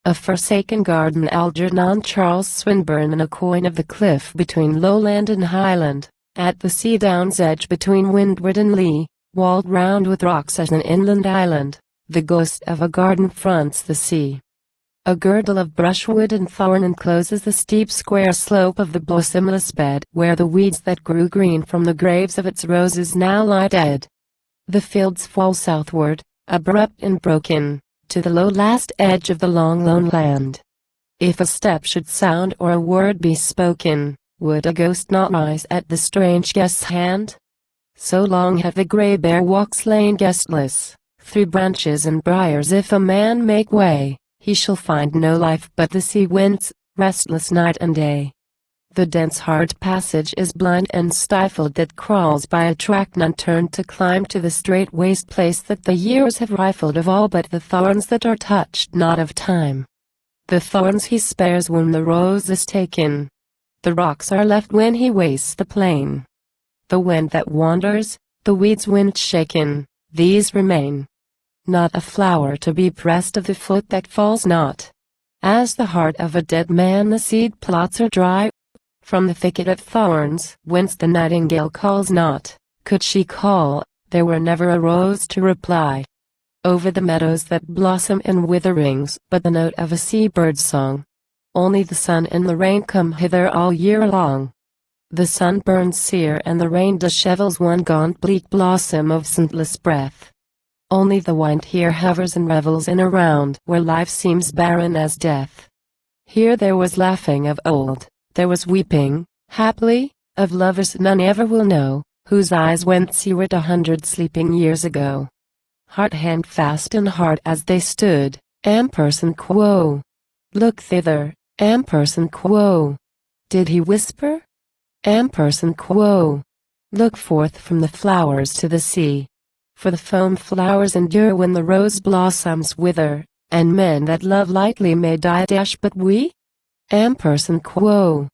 A forsaken garden Algernon Charles Swinburne and a coin of the cliff between lowland and highland, at the sea down's edge between windward and lee, walled round with rocks as an inland island, the ghost of a garden fronts the sea. A girdle of brushwood and thorn encloses the steep square slope of the blossomless bed where the weeds that grew green from the graves of its roses now lie dead. The fields fall southward, abrupt and broken, to the low last edge of the long lone land. If a step should sound or a word be spoken, would a ghost not rise at the strange guest's hand? So long have the gray bare walks lain guestless, through branches and briars. If a man make way, he shall find no life but the sea winds, restless night and day. The dense hard passage is blind and stifled that crawls by a track none turned to climb to the strait waste place that the years have rifled of all but the thorns that are touched not of time. The thorns he spares when the rose is taken. The rocks are left when he wastes the plain. The wind that wanders, the weeds wind shaken, these remain. Not a flower to be pressed of the foot that falls not. As the heart of a dead man the seed plots are dry. From the thicket of thorns, whence the nightingale calls not, could she call, there were never a rose to reply. Over the meadows that blossom in witherings, but the note of a sea-bird's song. Only the sun and the rain come hither all year long. The sun burns sere and the rain dishevels one gaunt bleak blossom of scentless breath. Only the wind here hovers and revels in a round where life seems barren as death. Here there was laughing of old. There was weeping, haply, of lovers none ever will know, whose eyes went seaward 100 sleeping years ago. Heart held fast and hard as they stood, ampersand quo. Look thither, ampersand quo. Did he whisper? Ampersand quo. Look forth from the flowers to the sea. For the foam flowers endure when the rose blossoms wither, and men that love lightly may die. But we? Ampersand quo.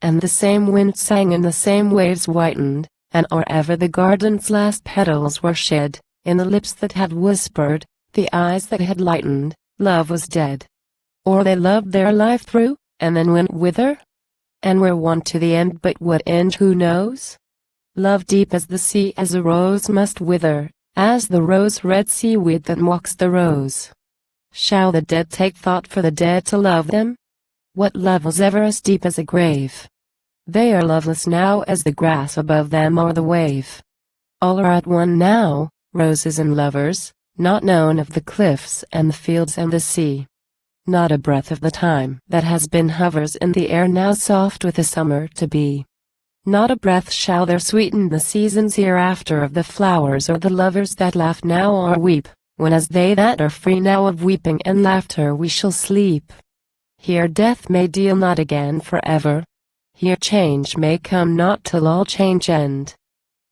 And the same wind sang and the same waves whitened, and or ever the garden's last petals were shed, in the lips that had whispered, the eyes that had lightened, love was dead. Or they loved their life through, and then went whither? And were one to the end, but what end who knows? Love deep as the sea as a rose must wither, as the rose-red seaweed that mocks the rose. Shall the dead take thought for the dead to love them? What love was ever as deep as a grave? They are loveless now as the grass above them or the wave. All are at one now, roses and lovers, not known of the cliffs and the fields and the sea. Not a breath of the time that has been hovers in the air now soft with the summer to be. Not a breath shall there sweeten the seasons hereafter of the flowers or the lovers that laugh now or weep, when as they that are free now of weeping and laughter we shall sleep. Here death may deal not again forever. Here change may come not till all change end.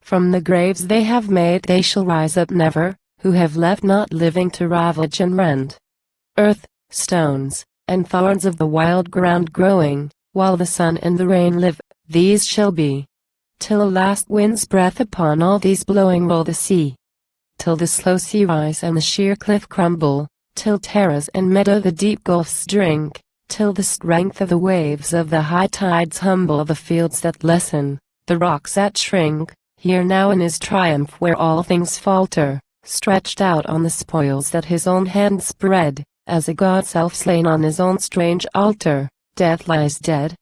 From the graves they have made they shall rise up never, who have left not living to ravage and rend. Earth, stones, and thorns of the wild ground growing, while the sun and the rain live, these shall be. Till a last wind's breath upon all these blowing roll the sea. Till the slow sea rise and the sheer cliff crumble, till terrace and meadow the deep gulfs drink. Till the strength of the waves of the high tides humble the fields that lessen, the rocks that shrink, here now in his triumph where all things falter, stretched out on the spoils that his own hand spread, as a god self slain on his own strange altar, death lies dead,